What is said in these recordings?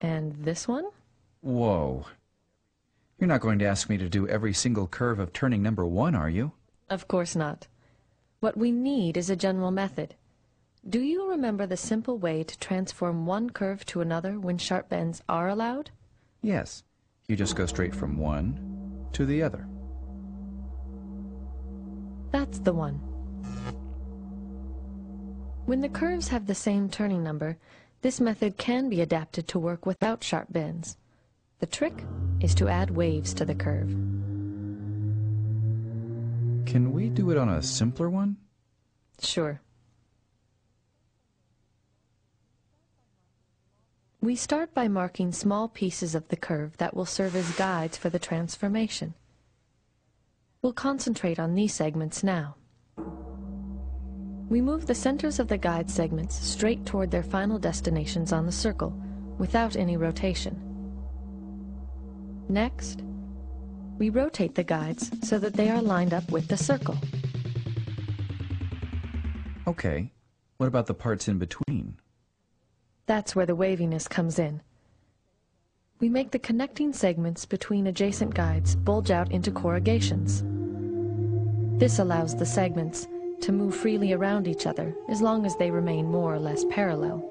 And this one? Whoa. You're not going to ask me to do every single curve of turning number 1, are you? Of course not. What we need is a general method. Do you remember the simple way to transform one curve to another when sharp bends are allowed? Yes. You just go straight from one to the other. That's the one. When the curves have the same turning number, this method can be adapted to work without sharp bends. The trick is to add waves to the curve. Can we do it on a simpler one? Sure. We start by marking small pieces of the curve that will serve as guides for the transformation. We'll concentrate on these segments now. We move the centers of the guide segments straight toward their final destinations on the circle, without any rotation. Next, we rotate the guides so that they are lined up with the circle. Okay. What about the parts in between? That's where the waviness comes in. We make the connecting segments between adjacent guides bulge out into corrugations. This allows the segments to move freely around each other as long as they remain more or less parallel.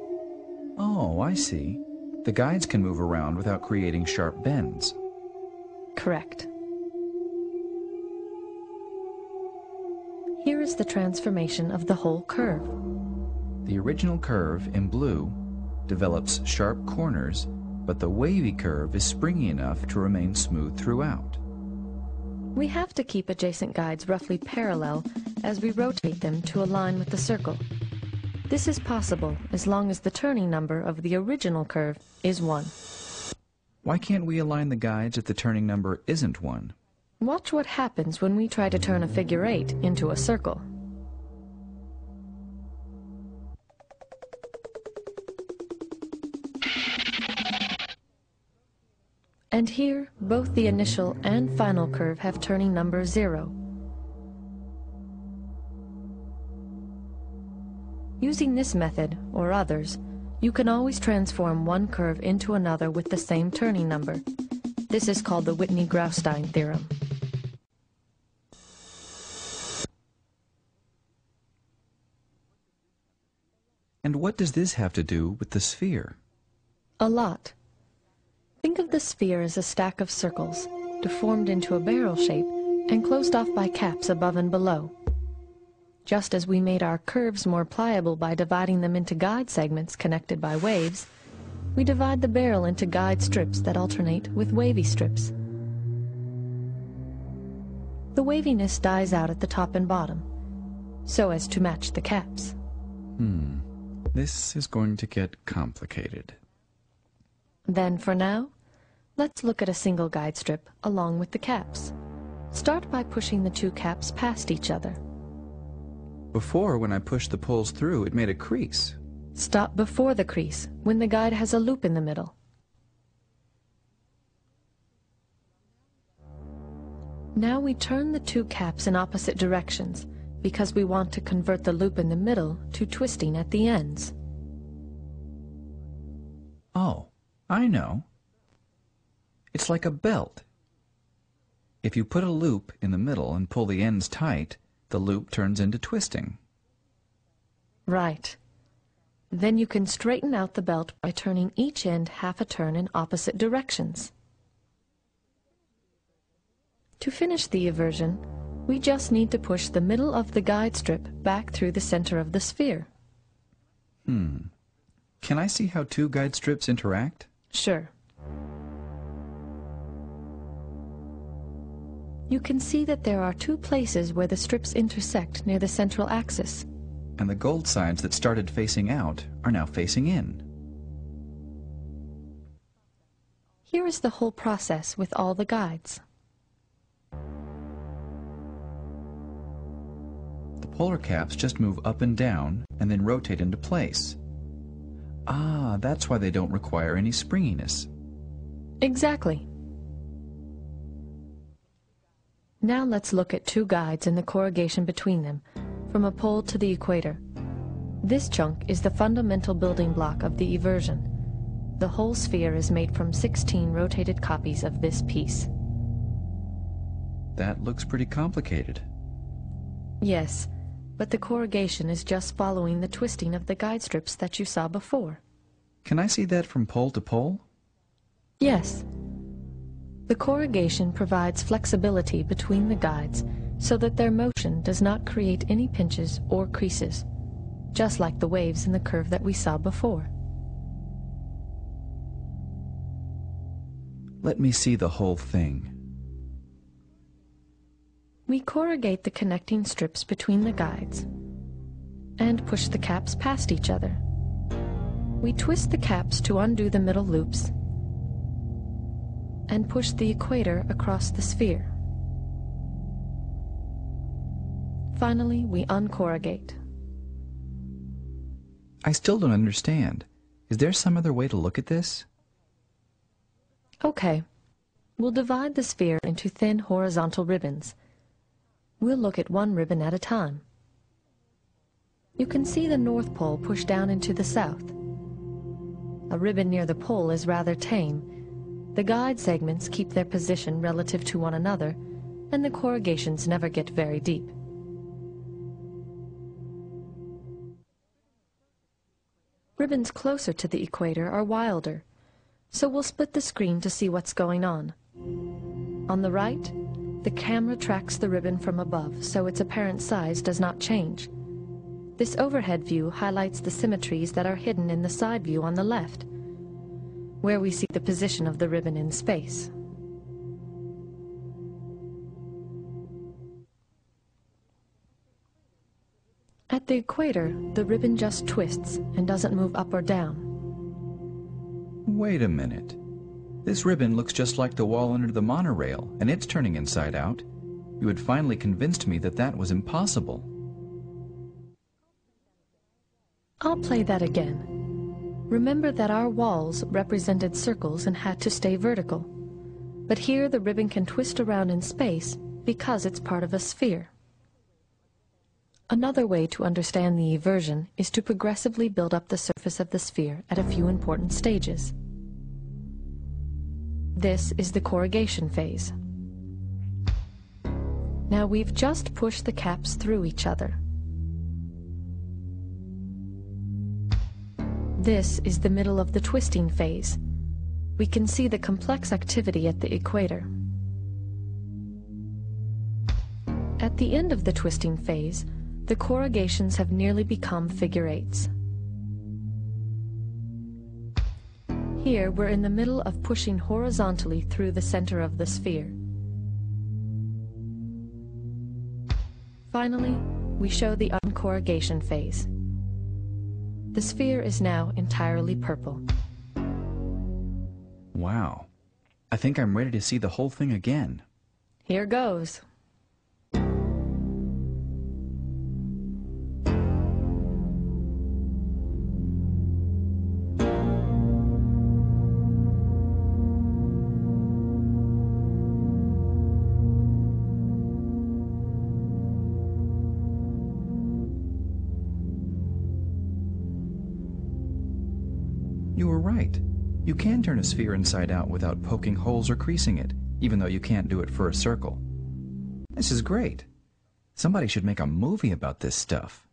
Oh, I see. The guides can move around without creating sharp bends. Correct. Here is the transformation of the whole curve. The original curve in blue develops sharp corners, but the wavy curve is springy enough to remain smooth throughout. We have to keep adjacent guides roughly parallel as we rotate them to align with the circle. This is possible as long as the turning number of the original curve is 1. Why can't we align the guides if the turning number isn't 1? Watch what happens when we try to turn a figure 8 into a circle. And here, both the initial and final curve have turning number 0. Using this method, or others, you can always transform one curve into another with the same turning number. This is called the Whitney-Graustein theorem. And what does this have to do with the sphere? A lot. Think of the sphere as a stack of circles, deformed into a barrel shape and closed off by caps above and below. Just as we made our curves more pliable by dividing them into guide segments connected by waves, we divide the barrel into guide strips that alternate with wavy strips. The waviness dies out at the top and bottom, so as to match the caps. This is going to get complicated. Then, for now, let's look at a single guide strip along with the caps. Start by pushing the two caps past each other. Before, when I pushed the poles through, it made a crease. Stop before the crease, when the guide has a loop in the middle. Now we turn the two caps in opposite directions, because we want to convert the loop in the middle to twisting at the ends. Oh, I know. It's like a belt. If you put a loop in the middle and pull the ends tight, the loop turns into twisting. Right. Then you can straighten out the belt by turning each end half a turn in opposite directions. To finish the eversion, we just need to push the middle of the guide strip back through the center of the sphere. Can I see how two guide strips interact? Sure. You can see that there are two places where the strips intersect near the central axis. And the gold sides that started facing out are now facing in. Here is the whole process with all the guides. The polar caps just move up and down and then rotate into place. Ah, that's why they don't require any springiness. Exactly. Now let's look at two guides and the corrugation between them, from a pole to the equator. This chunk is the fundamental building block of the eversion. The whole sphere is made from 16 rotated copies of this piece. That looks pretty complicated. Yes, but the corrugation is just following the twisting of the guide strips that you saw before. Can I see that from pole to pole? Yes. The corrugation provides flexibility between the guides so that their motion does not create any pinches or creases, just like the waves in the curve that we saw before. Let me see the whole thing. We corrugate the connecting strips between the guides and push the caps past each other. We twist the caps to undo the middle loops and push the equator across the sphere. Finally, we uncorrugate. I still don't understand. Is there some other way to look at this? Okay, we'll divide the sphere into thin horizontal ribbons. We'll look at one ribbon at a time. You can see the North Pole push down into the south. A ribbon near the pole is rather tame. The guide segments keep their position relative to one another, and the corrugations never get very deep. Ribbons closer to the equator are wilder, so we'll split the screen to see what's going on. On the right, the camera tracks the ribbon from above, so its apparent size does not change. This overhead view highlights the symmetries that are hidden in the side view on the left, where we see the position of the ribbon in space. At the equator, the ribbon just twists and doesn't move up or down. Wait a minute. This ribbon looks just like the wall under the monorail, and it's turning inside out. You had finally convinced me that that was impossible. I'll play that again. Remember that our walls represented circles and had to stay vertical. But here the ribbon can twist around in space because it's part of a sphere. Another way to understand the eversion is to progressively build up the surface of the sphere at a few important stages. This is the corrugation phase. Now we've just pushed the caps through each other. This is the middle of the twisting phase. We can see the complex activity at the equator. At the end of the twisting phase, the corrugations have nearly become figure eights. Here we're in the middle of pushing horizontally through the center of the sphere. Finally, we show the uncorrugation phase. The sphere is now entirely purple. Wow. I think I'm ready to see the whole thing again. Here goes. You were right. You can turn a sphere inside out without poking holes or creasing it, even though you can't do it for a circle. This is great. Somebody should make a movie about this stuff.